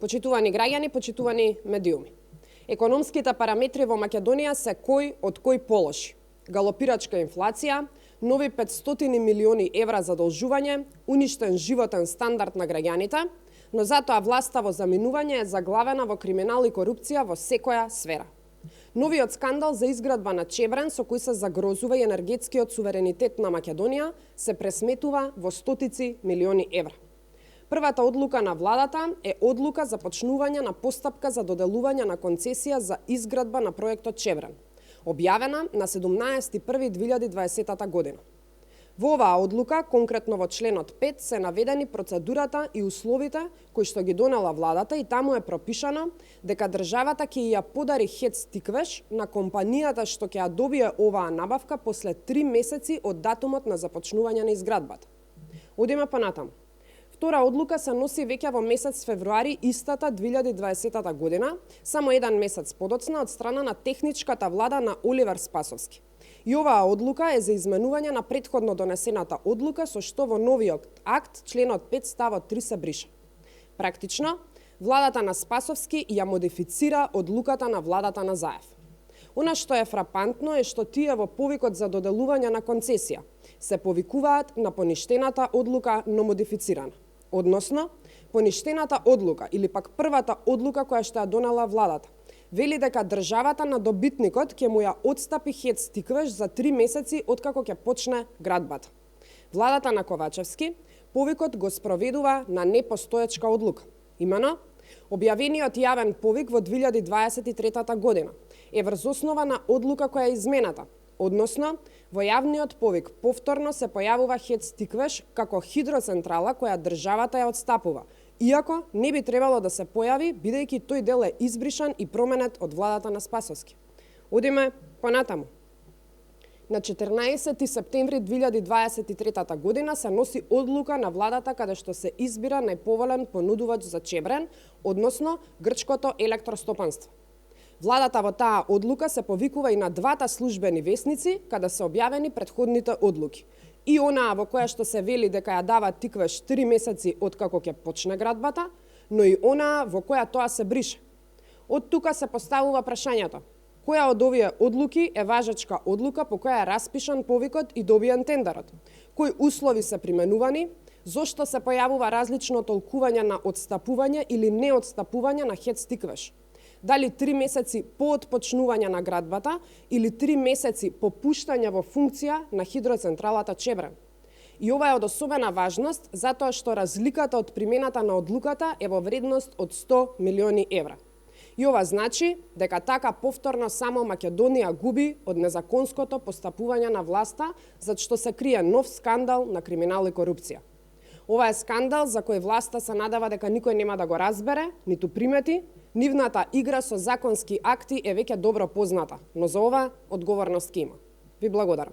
Почитувани граѓани, почитувани медиуми. Економските параметри во Македонија се кој од кој полоши. Галопирачка инфлација, нови 500 милиони евра задолжување, уништен животен стандард на граѓаните, но затоа власта во заминување е заглавена во криминал и корупција во секоја сфера. Новиот скандал за изградба на Чебрен, со кој се загрозува и енергетскиот суверенитет на Македонија, се пресметува во стотици милиони евра. Првата одлука на владата е одлука за почнување на постапка за доделување на концесија за изградба на проектот Чебрен, објавена на 17.1.2020 година. Во оваа одлука, конкретно во членот 5, се наведени процедурата и условите кои што ги донела владата и таму е пропишано дека државата ќе ја подари ХЕЦ Тиквеш на компанијата што ќе ја добие оваа набавка после 3 месеци од датумот на започнување на изградбата. Одиме понатаму. Втора одлука се носи веќе во месец февруари истата 2020 година, само еден месец подоцна од страна на техничката влада на Оливер Спасовски. И оваа одлука е за изменување на претходно донесената одлука со што во новиот акт членот 5 ставот 3 се брише. Практично, владата на Спасовски ја модифицира одлуката на владата на Заев. Она што е фрапантно е што тие во повикот за доделување на концесија се повикуваат на поништената одлука, но модифицирана. Односно, поништената одлука или пак првата одлука која што ја донела владата вели дека државата на добитникот ќе му ја отстапи ХЕЦ Тиквеш за 3 месеци откако ќе почне градбата. Владата на Ковачевски повикот го спроведува на непостоечка одлука. Имено, објавениот јавен повик во 2023 година е врз основа на одлука која е измената. Односно, во јавниот повик повторно се појавува ХЕЦ Тиквеш како хидроцентрала која државата ја отстапува, иако не би требало да се појави, бидејќи тој дел е избришан и променет од владата на Спасовски. Одиме понатаму. На 14 септември 2023 година се носи одлука на владата каде што се избира најповолен понудувач за Чебрен, односно грчкото електростопанство. Владата во таа одлука се повикува и на двата службени весници каде се објавени претходните одлуки. И онаа во која што се вели дека ја дава Тиквеш 3 месеци откако ќе почне градбата, но и онаа во која тоа се брише. Од тука се поставува прашањето: која од овие одлуки е важечка одлука по која е распишан повикот и добиен тендерот? Кои услови се применувани? Зошто се појавува различно толкување на отстапување или неотстапување на ХЕЦ Тиквеш? Дали 3 месеци по отпочнување на градбата или 3 месеци по пуштање во функција на хидроцентралата Чебрен? И ова е од особена важност, затоа што разликата од примената на одлуката е во вредност од 100 милиони евра. И ова значи дека така повторно само Македонија губи од незаконското постапување на власта, за што се крие нов скандал на криминал и корупција. Ова е скандал за кој власта се надава дека никој нема да го разбере, ниту примети. Нивната игра со законски акти е веќе добро позната, но за ова одговорност ќе има. Ви благодарам.